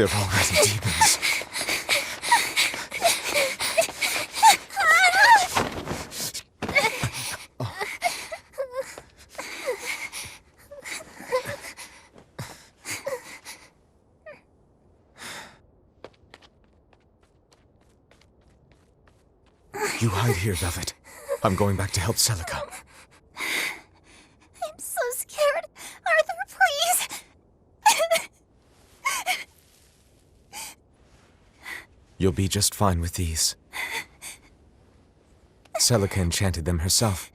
They're already demons. You hide here, Velvet. I'm going back to help Celica. I'm so scared. Arthur, please. You'll be just fine with these. Celica enchanted them herself.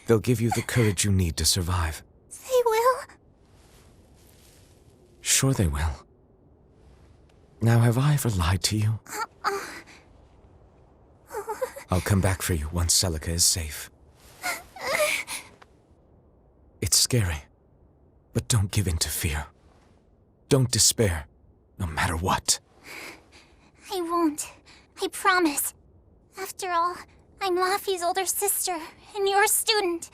They'll give you the courage you need to survive. They will? Sure they will. Now, have I ever lied to you? I'll come back for you once Celica is safe. It's scary, but don't give in to fear. Don't despair, no matter what. I won't. I promise. After all, I'm Laphie's older sister, and your student.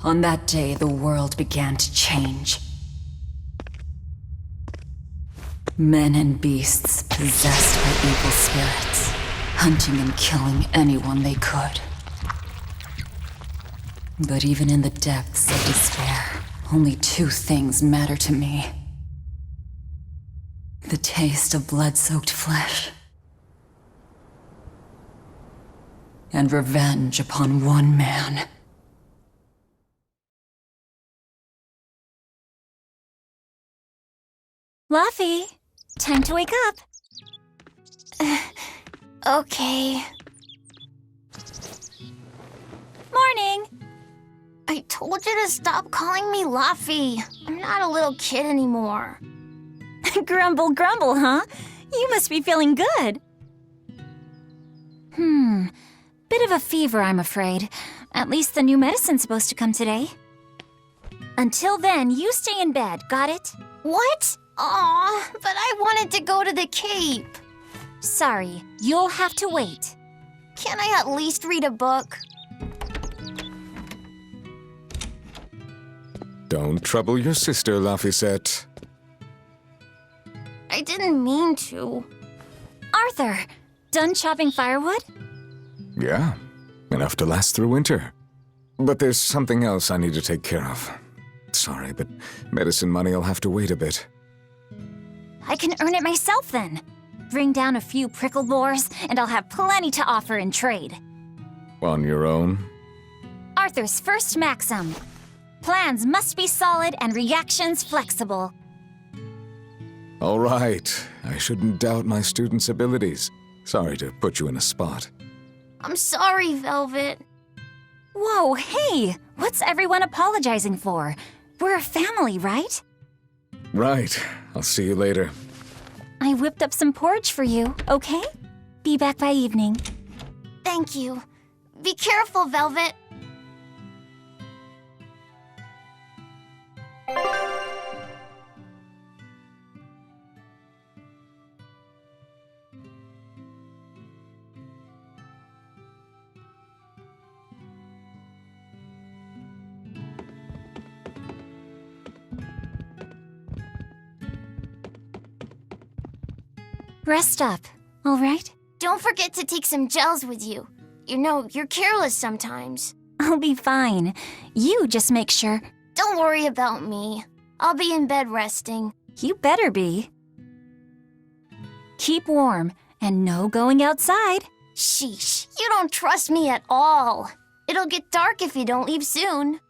On that day, the world began to change. Men and beasts possessed by evil spirits, hunting and killing anyone they could. But even in the depths of despair, only two things matter to me. The taste of blood-soaked flesh, and revenge upon one man. Laphi, time to wake up. Okay. Morning. I told you to stop calling me Laphi. I'm not a little kid anymore. Grumble, grumble, huh? You must be feeling good. Bit of a fever, I'm afraid. At least the new medicine's supposed to come today. Until then, you stay in bed, got it? What? Aw, but I wanted to go to the Cape. Sorry, you'll have to wait. Can't I at least read a book? Don't trouble your sister, Laphicet. I didn't mean to. Arthur, done chopping firewood? Yeah, enough to last through winter. But there's something else I need to take care of. Sorry, but medicine money'll have to wait a bit. I can earn it myself then. Bring down a few prickle boars, and I'll have plenty to offer in trade. On your own? Arthur's first maxim. Plans must be solid and reactions flexible. All right. I shouldn't doubt my students' abilities. Sorry to put you in a spot. I'm sorry, Velvet. Whoa, hey! What's everyone apologizing for? We're a family, right? Right. I'll see you later. I whipped up some porridge for you, okay? Be back by evening. Thank you. Be careful, Velvet. Rest up, all right? Don't forget to take some gels with you. You know, you're careless sometimes. I'll be fine. You just make sure. Don't worry about me. I'll be in bed resting. You better be. Keep warm, and no going outside. Sheesh, you don't trust me at all. It'll get dark if you don't leave soon.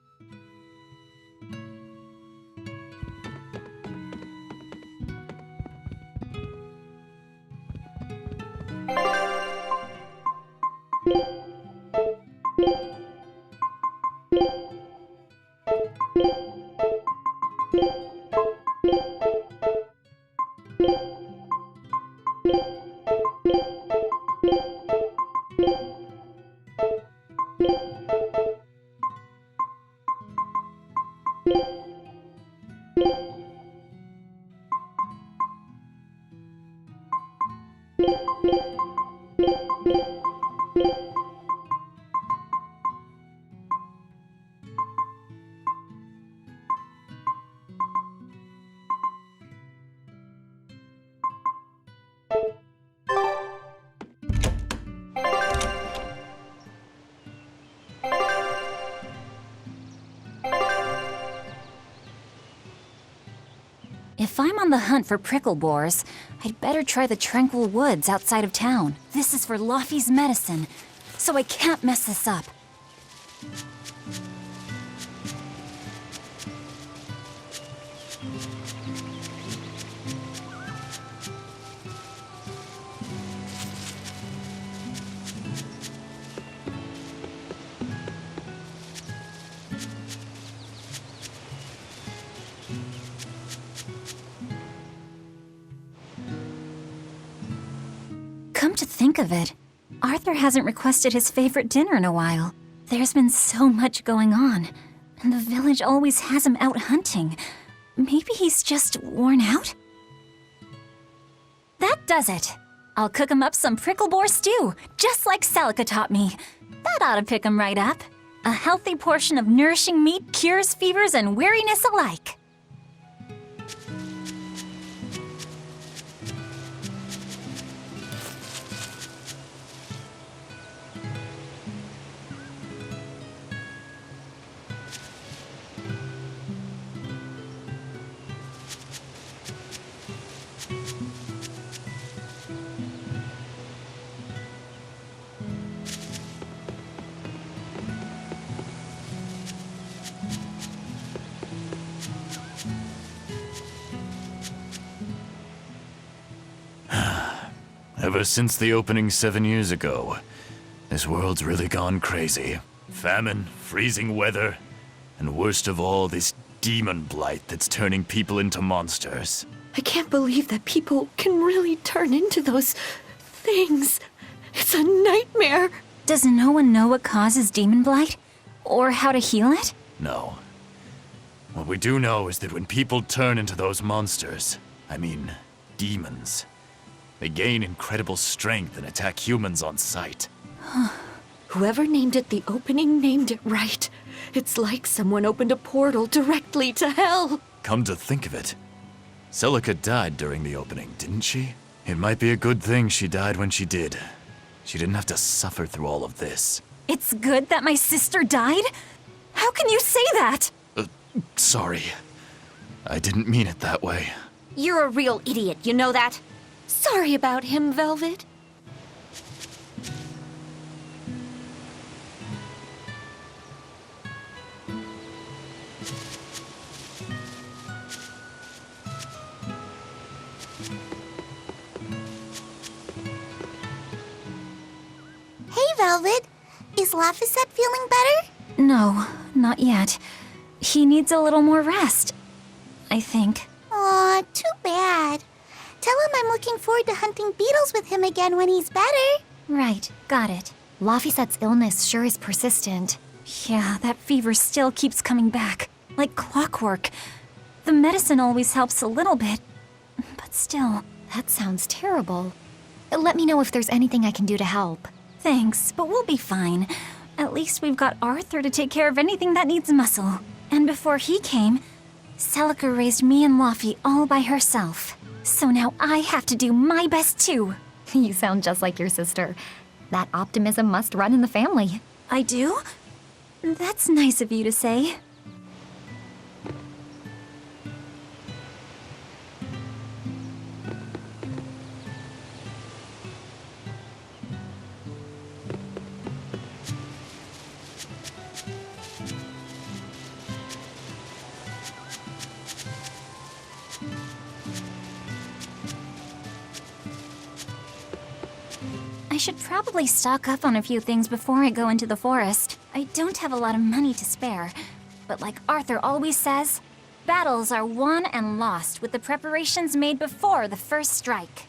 If I'm on the hunt for prickle boars, I'd better try the tranquil woods outside of town. This is for Laphi's medicine, so I can't mess this up. Come to think of it, Arthur hasn't requested his favorite dinner in a while. There's been so much going on, and the village always has him out hunting. Maybe he's just worn out? That does it! I'll cook him up some prickle boar stew, just like Celica taught me. That ought to pick him right up. A healthy portion of nourishing meat cures fevers and weariness alike. Ever since the opening 7 years ago, this world's really gone crazy. Famine, freezing weather, and worst of all, this demon blight that's turning people into monsters. I can't believe that people can really turn into those things. It's a nightmare. Does no one know what causes demon blight? Or how to heal it? No. What we do know is that when people turn into those monsters, I mean, demons, they gain incredible strength and attack humans on sight. Whoever named it the opening named it right. It's like someone opened a portal directly to hell. Come to think of it, Celica died during the opening, didn't she? It might be a good thing she died when she did. She didn't have to suffer through all of this. It's good that my sister died? How can you say that? Sorry. I didn't mean it that way. You're a real idiot, you know that? Sorry about him, Velvet. Hey, Velvet. Is Laphicet feeling better? No, not yet. He needs a little more rest, I think. Aw, too bad. Tell him I'm looking forward to hunting beetles with him again when he's better. Right, got it. Laphicet's illness sure is persistent. Yeah, that fever still keeps coming back, like clockwork. The medicine always helps a little bit, but still. That sounds terrible. Let me know if there's anything I can do to help. Thanks, but we'll be fine. At least we've got Arthur to take care of anything that needs muscle. And before he came, Celica raised me and Laphie all by herself. So now I have to do my best too. You sound just like your sister. That optimism must run in the family. I do? That's nice of you to say. I should probably stock up on a few things before I go into the forest. I don't have a lot of money to spare, but like Arthur always says, battles are won and lost with the preparations made before the first strike.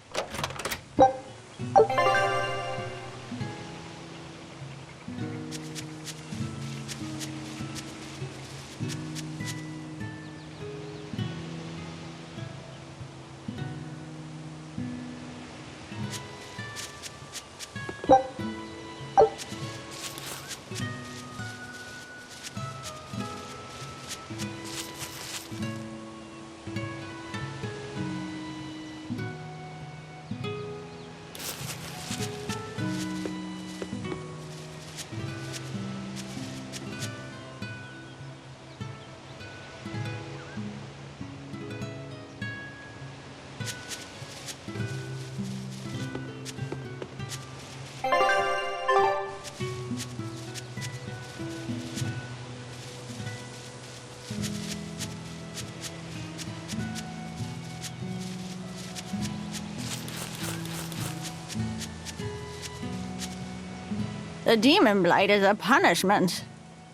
The demon blight is a punishment,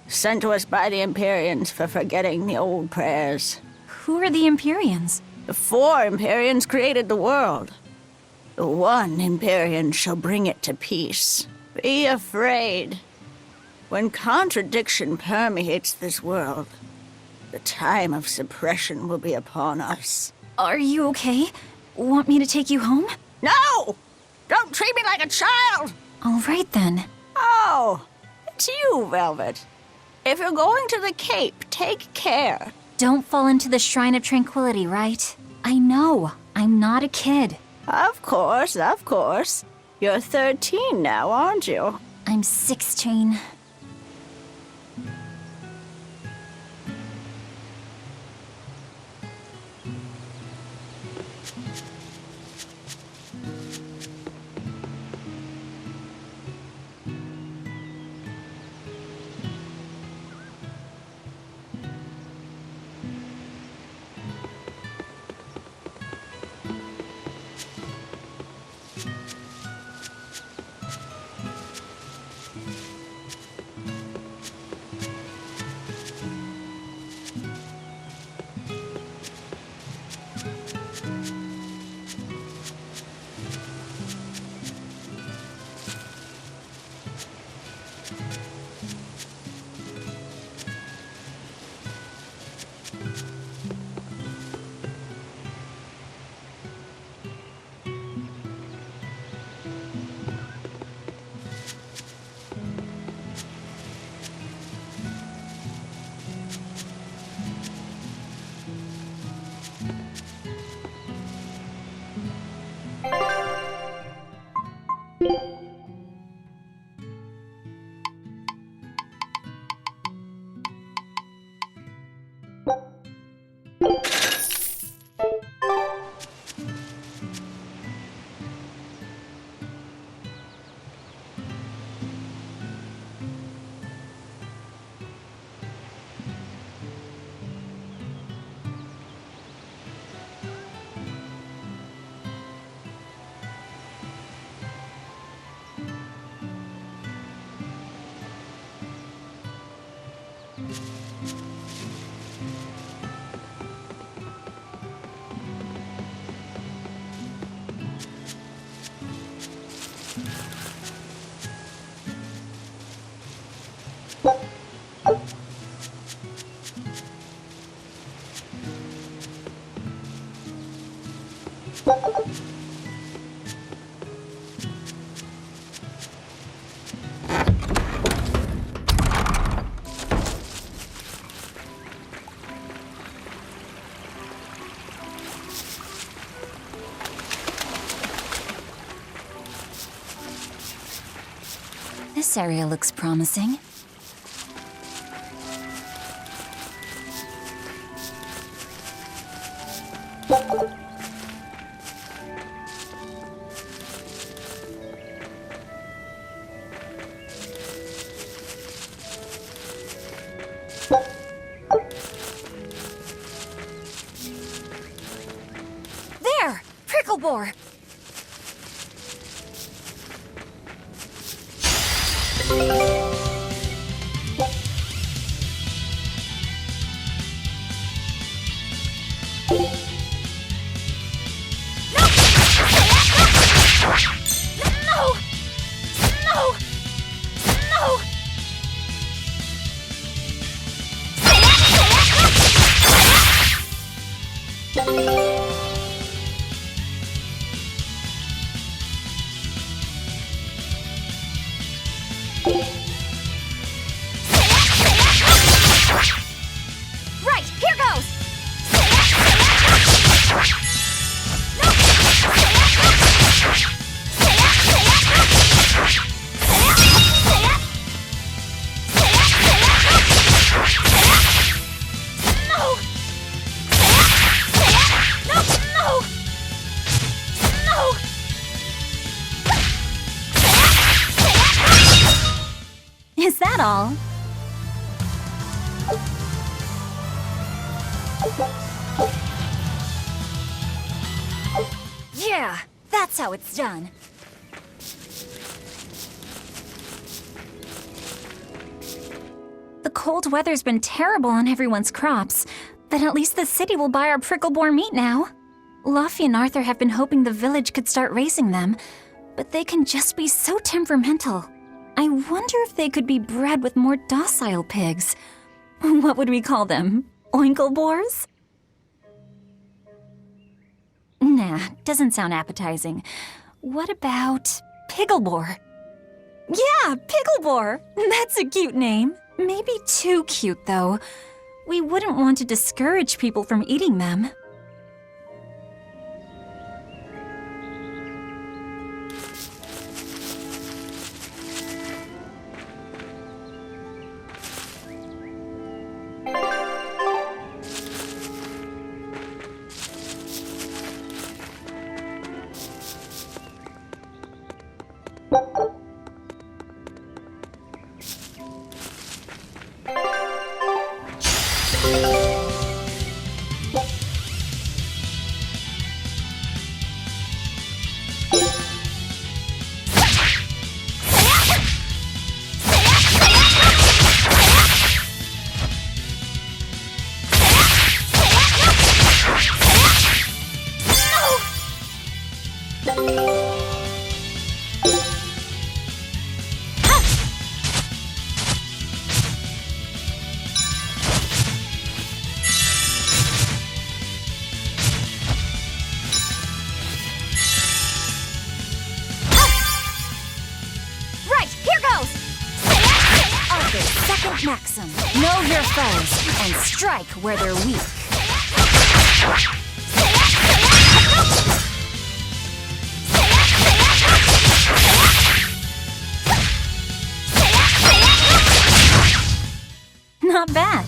sent to us by the Empyreans for forgetting the old prayers. Who are the Empyreans? The 4 Empyreans created the world. The 1 Empyrean shall bring it to peace. Be afraid. When contradiction permeates this world, the time of suppression will be upon us. Are you okay? Want me to take you home? No! Don't treat me like a child! All right then. Oh, it's you, Velvet. If you're going to the Cape, take care. Don't fall into the Shrine of Tranquility, right? I know. I'm not a kid. Of course, of course. You're 13 now, aren't you? I'm 16. This area looks promising. There! Pricklebore! Is that all? Yeah, that's how it's done. The cold weather's been terrible on everyone's crops, but at least the city will buy our pricklebore meat now. Luffy and Arthur have been hoping the village could start raising them, but they can just be so temperamental. I wonder if they could be bred with more docile pigs. What would we call them? Oinklebores? Nah, doesn't sound appetizing. What about Picklebore? Yeah, Picklebore! That's a cute name. Maybe too cute, though. We wouldn't want to discourage people from eating them. Maxim, know your foes and strike where they're weak. Not bad.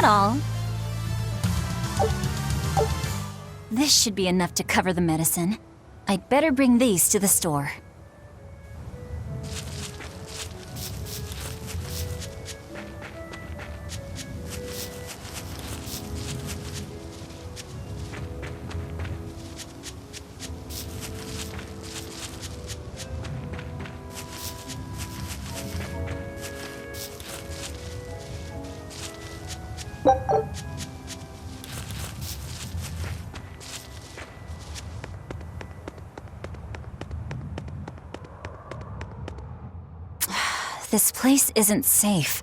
All. This should be enough to cover the medicine. I'd better bring these to the store. This place isn't safe.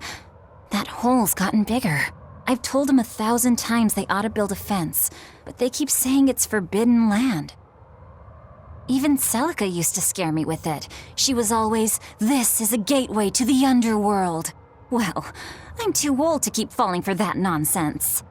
That hole's gotten bigger. I've told them 1,000 times they ought to build a fence, but they keep saying it's forbidden land. Even Celica used to scare me with it. She was always, "This is a gateway to the underworld." Well, I'm too old to keep falling for that nonsense.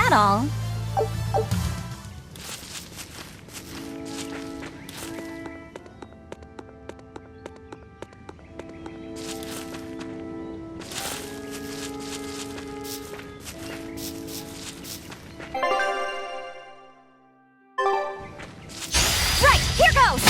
that all? Right, here goes!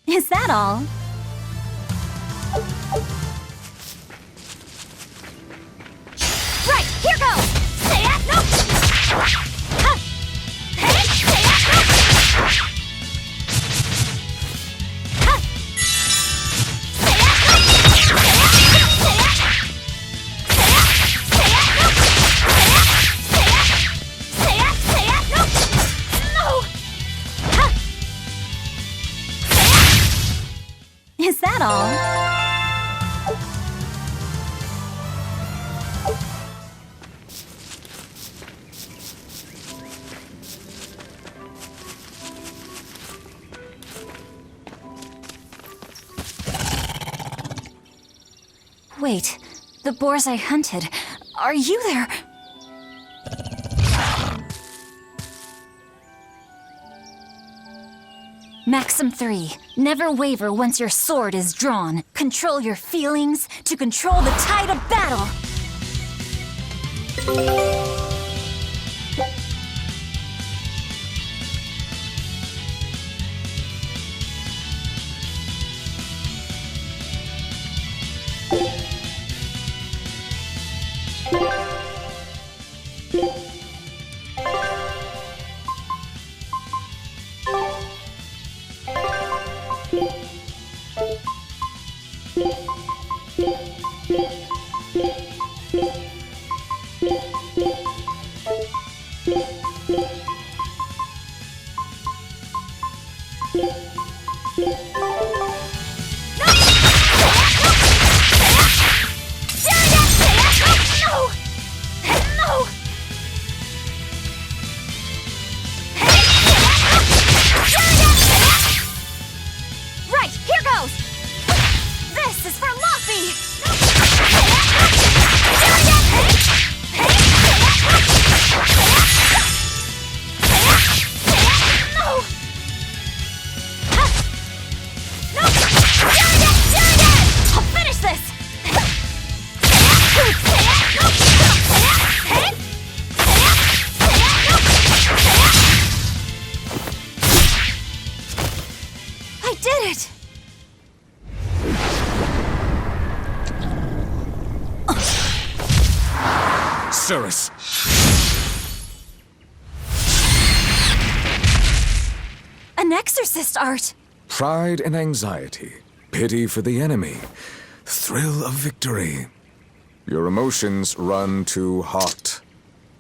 Is that all? Right, here goes! Say it, no! Huh. Hey, say it, no! Huh. Say it, no! Say it, say it, no! Say it, say it, no! No! Huh. Is that all? Wait, the boars I hunted. Are you there? Maxim 3. Never waver once your sword is drawn. Control your feelings to control the tide of battle. Right, here goes! This is for Laphicet! No! I'll finish this! I did it! Cirrus! An exorcist art! Pride and anxiety, pity for the enemy, thrill of victory. Your emotions run too hot.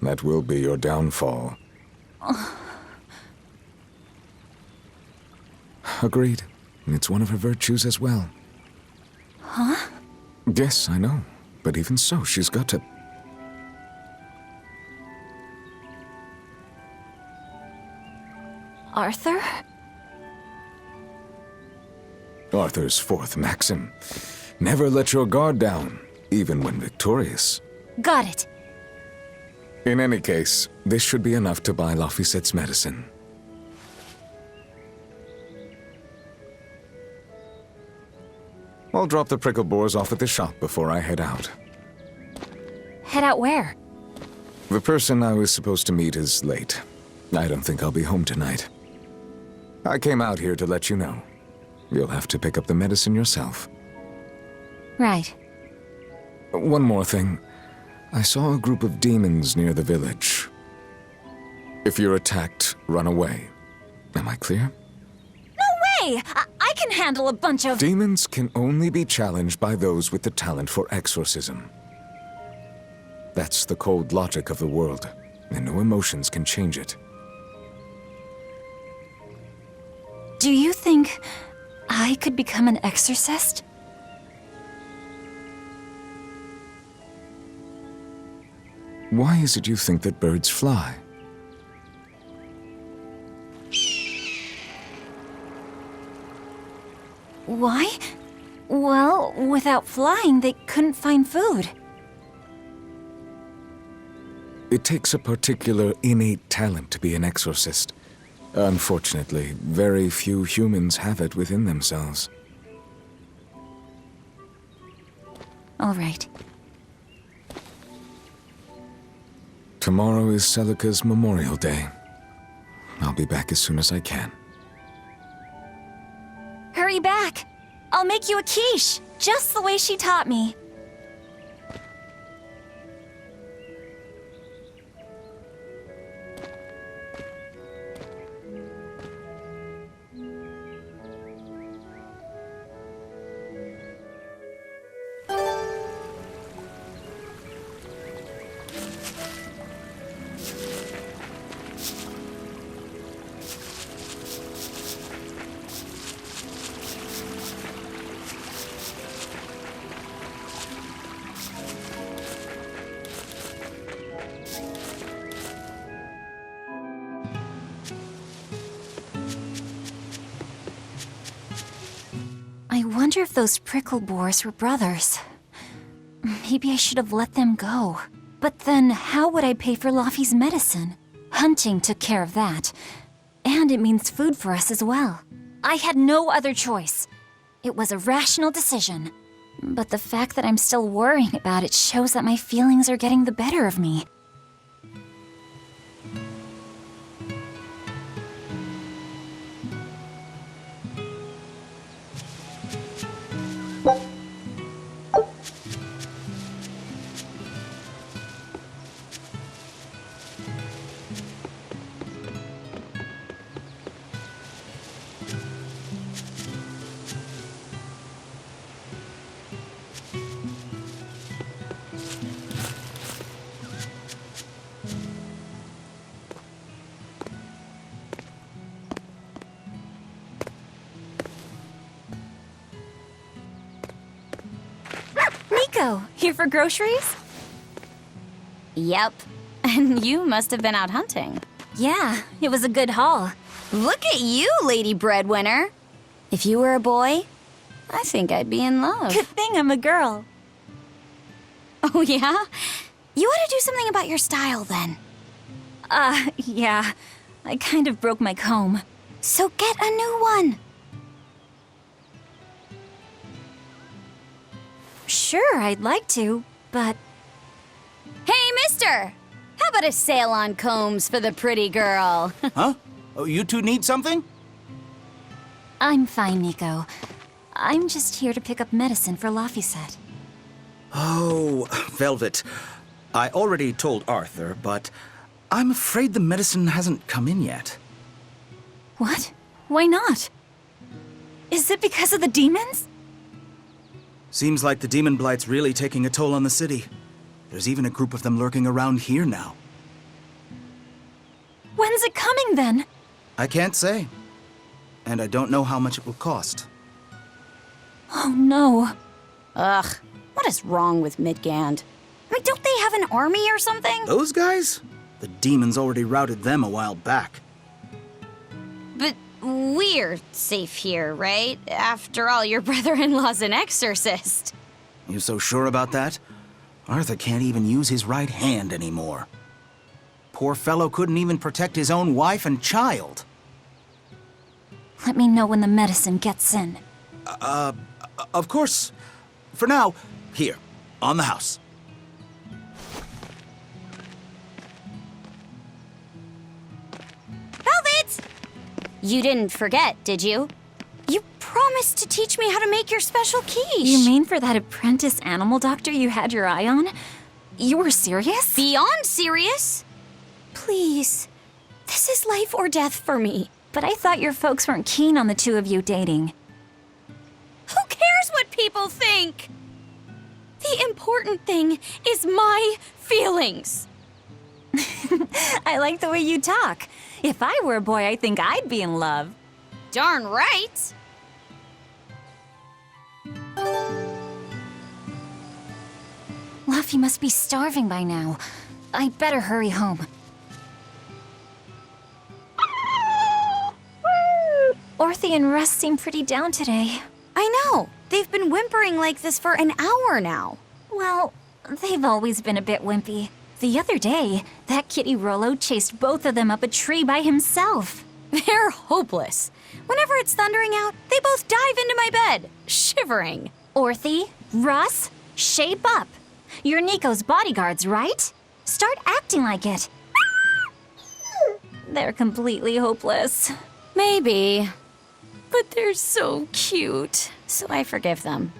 That will be your downfall. Agreed. It's one of her virtues as well. Huh? Yes, I know. But even so, she's got to... Arthur? Arthur's fourth maxim. Never let your guard down, even when victorious. Got it. In any case, this should be enough to buy Laphicet's medicine. I'll drop the prickle boars off at the shop before I head out. Head out where? The person I was supposed to meet is late. I don't think I'll be home tonight. I came out here to let you know. You'll have to pick up the medicine yourself. Right. One more thing. I saw a group of demons near the village. If you're attacked, run away. Am I clear? No way! I can handle a bunch of... Demons can only be challenged by those with the talent for exorcism. That's the cold logic of the world, and no emotions can change it. Do you think I could become an exorcist? Why is it you think that birds fly? Why? Well, without flying, they couldn't find food. It takes a particular innate talent to be an exorcist. Unfortunately, very few humans have it within themselves. All right. Tomorrow is Celica's Memorial Day. I'll be back as soon as I can. Hurry back! I'll make you a quiche, just the way she taught me. I wonder if those prickle boars were brothers. Maybe I should have let them go. But then, how would I pay for Laphicet's medicine? Hunting took care of that. And it means food for us as well. I had no other choice. It was a rational decision. But the fact that I'm still worrying about it shows that my feelings are getting the better of me. Nico, here for groceries? Yep. And you must have been out hunting. Yeah, it was a good haul. Look at you, Lady Breadwinner. If you were a boy, I think I'd be in love. Good thing I'm a girl. Oh, yeah? You ought to do something about your style, then. Yeah. I kind of broke my comb. So get a new one. Sure, I'd like to, but... Hey, mister! How about a sale on combs for the pretty girl? Huh? Oh, you two need something? I'm fine, Nico. I'm just here to pick up medicine for Laphicet. Oh, Velvet. I already told Arthur, but I'm afraid the medicine hasn't come in yet. What? Why not? Is it because of the demons? Seems like the demon blight's really taking a toll on the city. There's even a group of them lurking around here now. When's it coming, then? I can't say. And I don't know how much it will cost. Oh, no. Ugh, what is wrong with Midgand? I mean, don't they have an army or something? Those guys? The demons already routed them a while back. But we're safe here, right? After all, your brother-in-law's an exorcist. You so sure about that? Arthur can't even use his right hand anymore. Poor fellow couldn't even protect his own wife and child. Let me know when the medicine gets in. Of course. For now, here, on the house. Velvet! You didn't forget, did you? You promised to teach me how to make your special quiche. You mean for that apprentice animal doctor you had your eye on? You were serious? Beyond serious? Please. This is life or death for me. But I thought your folks weren't keen on the two of you dating. Who cares what people think? The important thing is my feelings. I like the way you talk. If I were a boy, I think I'd be in love. Darn right. Laphie must be starving by now. I better hurry home. Orthe and Russ seem pretty down today. I know. They've been whimpering like this for an hour now. Well, they've always been a bit wimpy. The other day, that kitty Rollo chased both of them up a tree by himself. They're hopeless. Whenever it's thundering out, they both dive into my bed, shivering. Orthe, Russ, shape up. You're Nico's bodyguards, right? Start acting like it. They're completely hopeless. Maybe. But they're so cute, so I forgive them.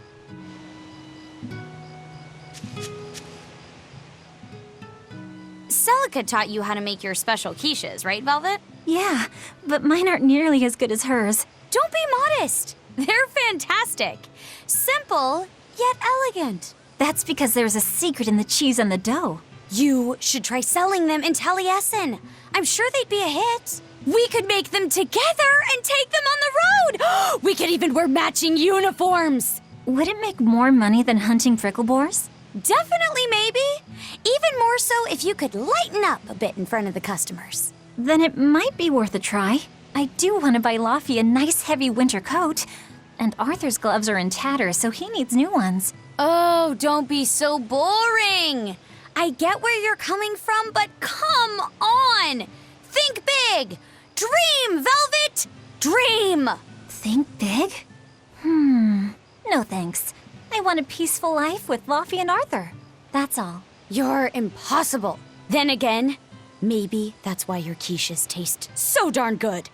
Celica taught you how to make your special quiches, right, Velvet? Yeah, but mine aren't nearly as good as hers. Don't be modest. They're fantastic. Simple, yet elegant. That's because there's a secret in the cheese and the dough. You should try selling them in Taliesin. I'm sure they'd be a hit. We could make them together and take them on the road. We could even wear matching uniforms. Would it make more money than hunting fricklebores? Definitely, maybe. Even more so if you could lighten up a bit in front of the customers. Then it might be worth a try. I do want to buy Laphie a nice heavy winter coat. And Arthur's gloves are in tatters, so he needs new ones. Oh, don't be so boring. I get where you're coming from, but come on. Think big. Dream, Velvet! Dream! Think big? No thanks. I want a peaceful life with Laphie and Arthur. That's all. You're impossible. Then again, maybe that's why your quiches taste so darn good.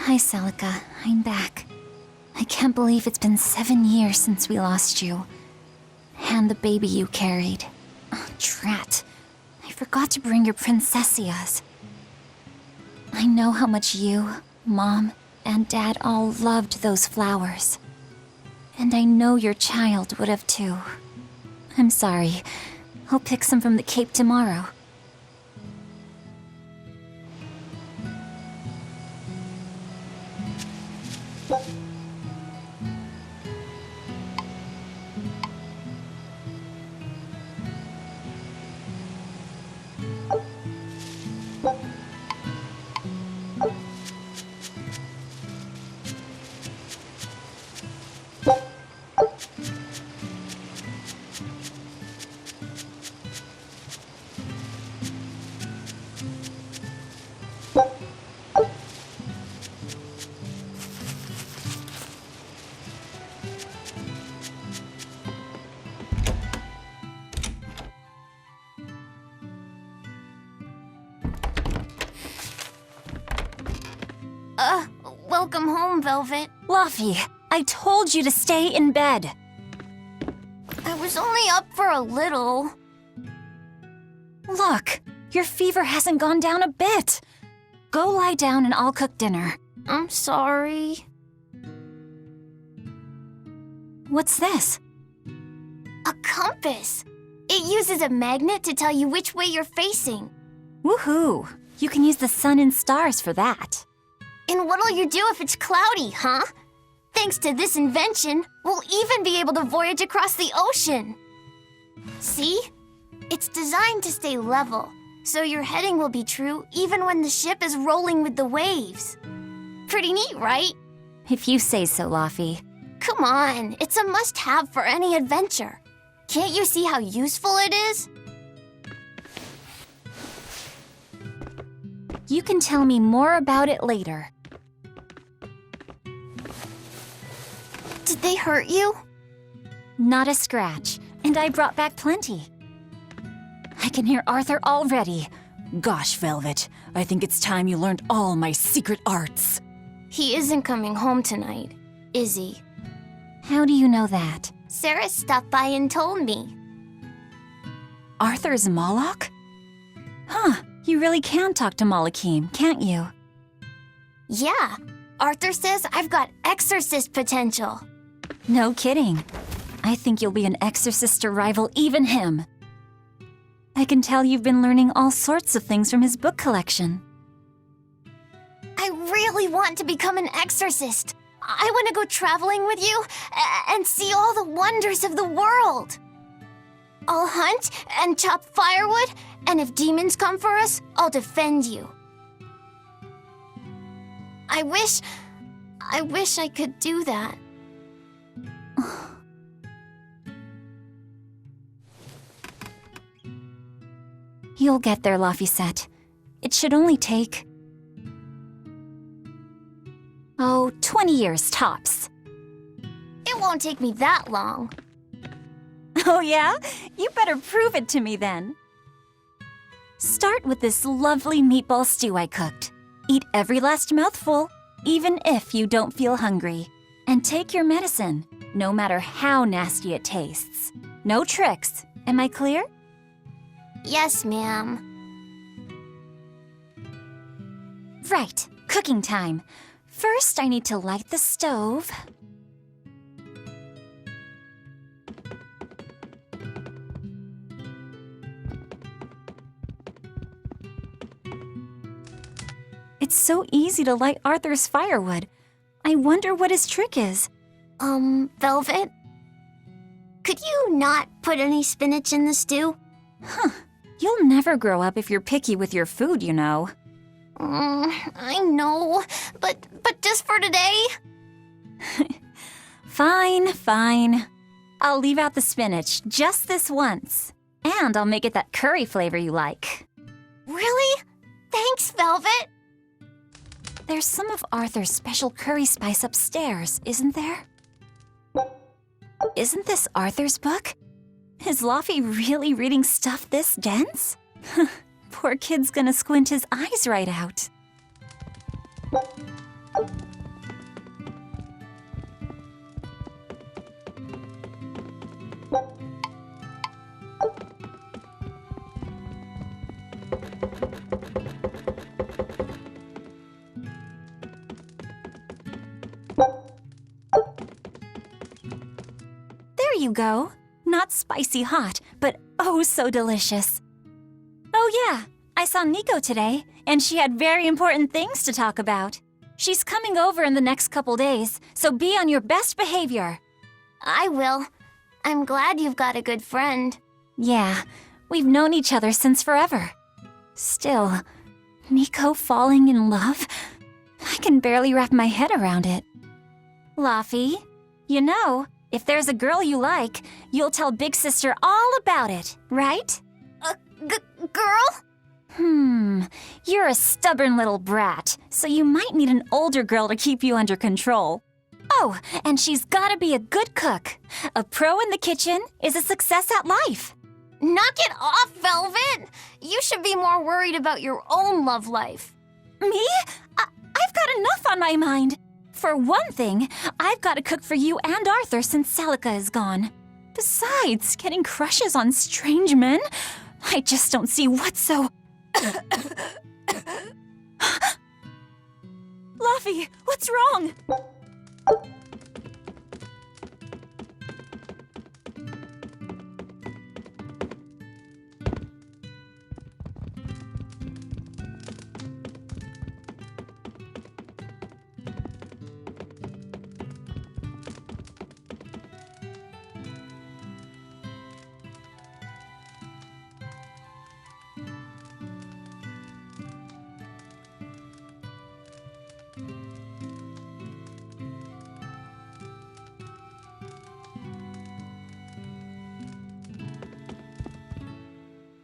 Hi, Celica. I'm back. I can't believe it's been 7 years since we lost you. And the baby you carried. Oh, drat. I forgot to bring your princessias. I know how much you, Mom, and Dad all loved those flowers. And I know your child would have too. I'm sorry. I'll pick some from the Cape tomorrow. Welcome home, Velvet. Laphie, I told you to stay in bed. I was only up for a little. Look, your fever hasn't gone down a bit. Go lie down and I'll cook dinner. I'm sorry. What's this? A compass. It uses a magnet to tell you which way you're facing. Woohoo! You can use the sun and stars for that. And what'll you do if it's cloudy, huh? Thanks to this invention, we'll even be able to voyage across the ocean. See? It's designed to stay level, so your heading will be true even when the ship is rolling with the waves. Pretty neat, right? If you say so, Laphie. Come on, it's a must-have for any adventure. Can't you see how useful it is? You can tell me more about it later. Did they hurt you? Not a scratch, and I brought back plenty. I can hear Arthur already. Gosh, Velvet, I think it's time you learned all my secret arts. He isn't coming home tonight, is he? How do you know that? Sarah stopped by and told me. Arthur's Moloch? Huh, you really can talk to Malakim, can't you? Yeah, Arthur says I've got exorcist potential. No kidding. I think you'll be an exorcist to rival even him. I can tell you've been learning all sorts of things from his book collection. I really want to become an exorcist. I want to go traveling with you and see all the wonders of the world. I'll hunt and chop firewood, and if demons come for us, I'll defend you. I wish I could do that. You'll get there, Laphicet. It should only take... 20 years tops. It won't take me that long. Oh yeah? You better prove it to me then. Start with this lovely meatball stew I cooked. Eat every last mouthful, even if you don't feel hungry. And take your medicine, no matter how nasty it tastes. No tricks. Am I clear? Yes, ma'am. Right, cooking time. First, I need to light the stove. It's so easy to light Arthur's firewood. I wonder what his trick is. Velvet? Could you not put any spinach in the stew? Huh. You'll never grow up if you're picky with your food, you know. I know, but just for today? Fine. I'll leave out the spinach just this once. And I'll make it that curry flavor you like. Really? Thanks, Velvet. There's some of Arthur's special curry spice upstairs, isn't there? Isn't this Arthur's book? Is Laphie really reading stuff this dense? Poor kid's gonna squint his eyes right out. There you go. Not spicy hot, but oh so delicious. Oh yeah, I saw Nico today, and she had very important things to talk about. She's coming over in the next couple days, so be on your best behavior. I will. I'm glad you've got a good friend. Yeah, we've known each other since forever. Still, Nico falling in love? I can barely wrap my head around it. Laphi, you know, if there's a girl you like, you'll tell Big Sister all about it, right? Girl? You're a stubborn little brat, so you might need an older girl to keep you under control. Oh, and she's gotta be a good cook. A pro in the kitchen is a success at life. Knock it off, Velvet! You should be more worried about your own love life. Me? I've got enough on my mind. For one thing, I've got to cook for you and Arthur since Celica is gone. Besides, getting crushes on strange men? I just don't see what's so... Laphi, what's wrong?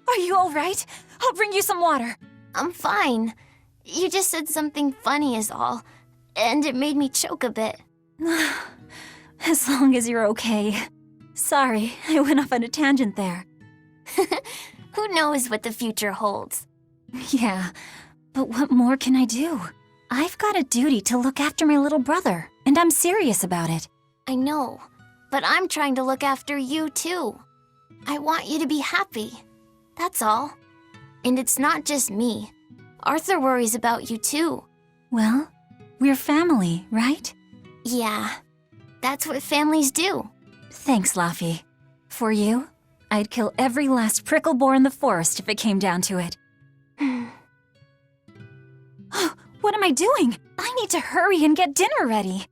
Are you all right? I'll bring you some water. I'm fine. You just said something funny is all, and it made me choke a bit. As long as you're okay. Sorry, I went off on a tangent there. Who knows what the future holds? Yeah, but what more can I do? I've got a duty to look after my little brother, and I'm serious about it. I know, but I'm trying to look after you too. I want you to be happy. That's all. And it's not just me. Arthur worries about you too. Well, we're family, right? Yeah, that's what families do. Thanks, Laphi. For you, I'd kill every last prickle boar in the forest if it came down to it. What am I doing? I need to hurry and get dinner ready.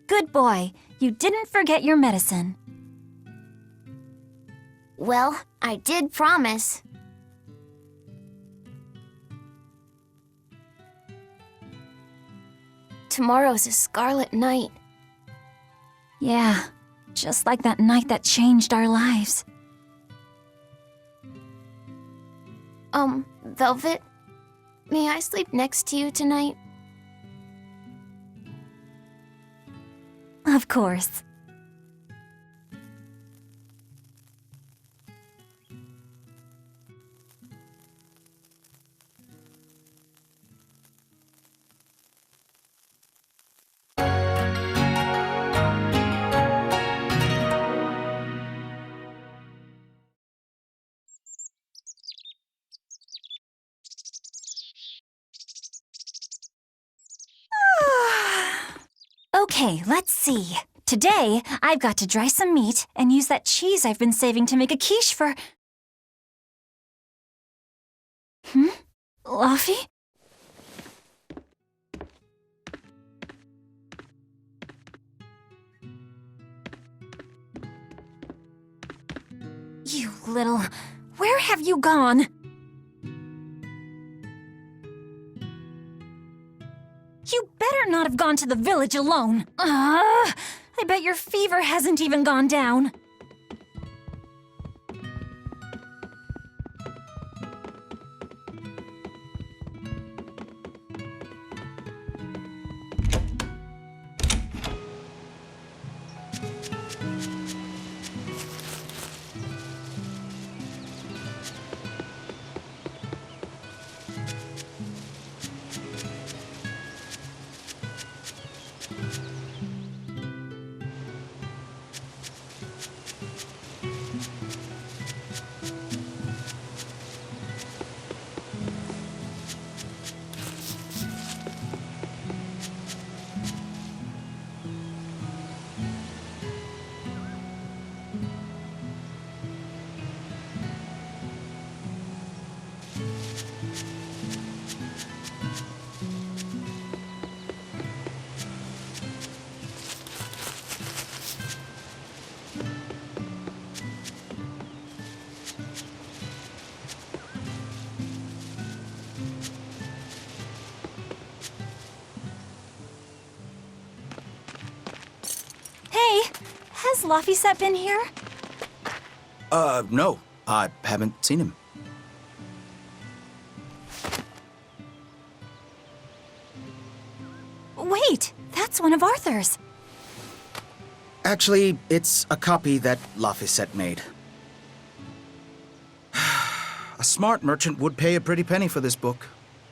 Good boy. You didn't forget your medicine. Well, I did promise. Tomorrow's a scarlet night. Yeah, just like that night that changed our lives. Velvet, may I sleep next to you tonight? Of course. Okay, let's see. Today, I've got to dry some meat and use that cheese I've been saving to make a quiche for... Laphi? You little... Where have you gone? You better not have gone to the village alone. I bet your fever hasn't even gone down. Laphicet been here? No. I haven't seen him. Wait, that's one of Arthur's. Actually, it's a copy that Laphicet made. A smart merchant would pay a pretty penny for this book.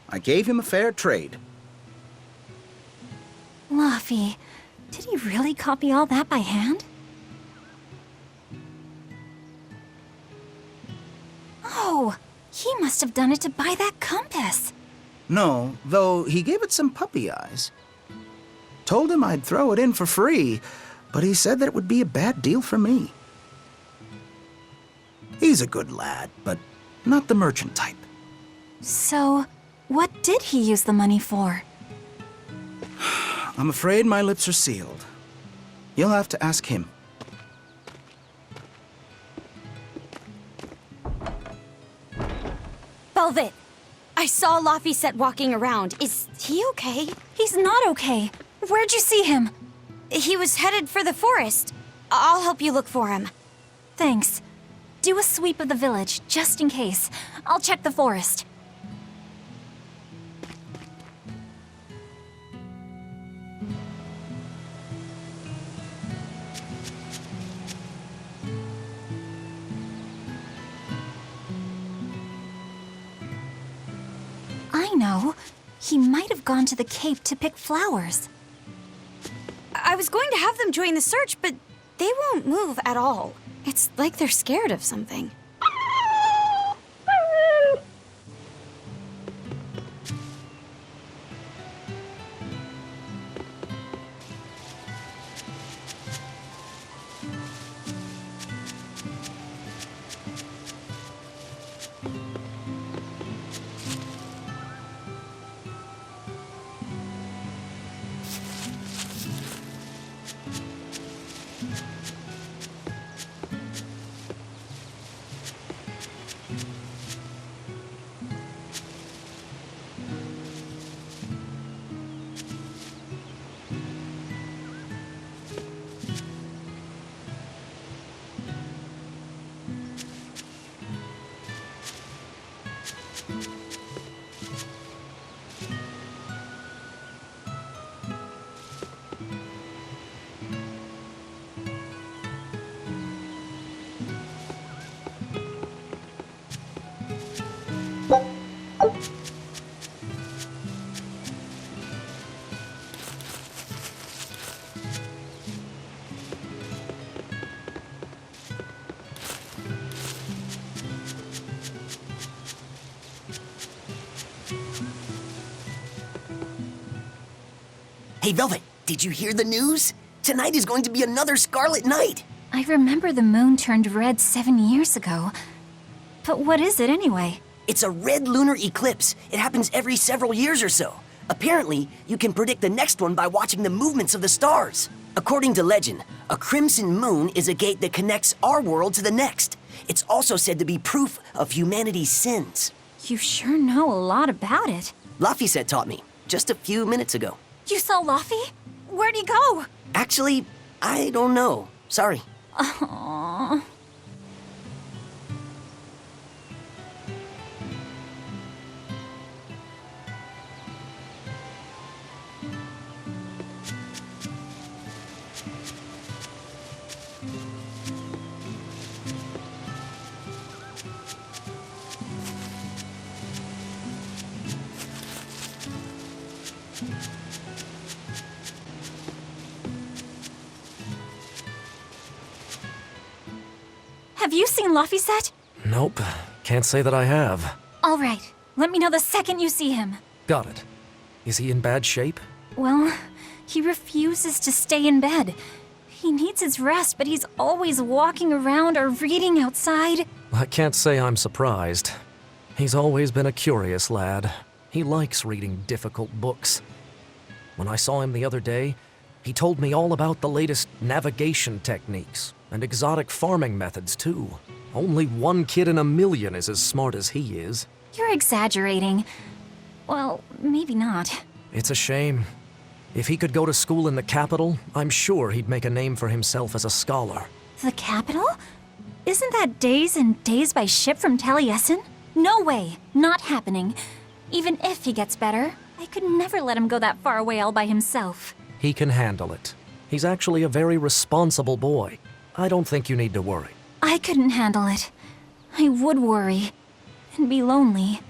I gave him a fair trade. Laphi, did he really copy all that by hand? Oh, he must have done it to buy that compass. No, though he gave it some puppy eyes. Told him I'd throw it in for free, but he said that it would be a bad deal for me. He's a good lad, but not the merchant type. So, what did he use the money for? I'm afraid my lips are sealed. You'll have to ask him. Velvet, I saw Laphicet walking around. Is he okay? He's not okay. Where'd you see him? He was headed for the forest. I'll help you look for him. Thanks. Do a sweep of the village, just in case. I'll check the forest. I know. He might have gone to the cape to pick flowers. I was going to have them join the search, but they won't move at all. It's like they're scared of something. Hey, Velvet, did you hear the news? Tonight is going to be another Scarlet Night. I remember the moon turned red 7 years ago. But what is it anyway? It's a red lunar eclipse. It happens every several years or so. Apparently, you can predict the next one by watching the movements of the stars. According to legend, a crimson moon is a gate that connects our world to the next. It's also said to be proof of humanity's sins. You sure know a lot about it. Laphicet taught me, just a few minutes ago. You saw Laphi? Where'd he go? Actually, I don't know. Sorry. Aww. Have you seen Laphicet? Nope. Can't say that I have. All right. Let me know the second you see him. Got it. Is he in bad shape? Well, he refuses to stay in bed. He needs his rest, but he's always walking around or reading outside. I can't say I'm surprised. He's always been a curious lad. He likes reading difficult books. When I saw him the other day, he told me all about the latest navigation techniques and exotic farming methods, too. Only one kid in a million is as smart as he is. You're exaggerating. Well, maybe not. It's a shame. If he could go to school in the capital, I'm sure he'd make a name for himself as a scholar. The capital? Isn't that days and days by ship from Taliesin? No way. Not happening. Even if he gets better, I could never let him go that far away all by himself. He can handle it. He's actually a very responsible boy. I don't think you need to worry. I couldn't handle it. I would worry. And be lonely.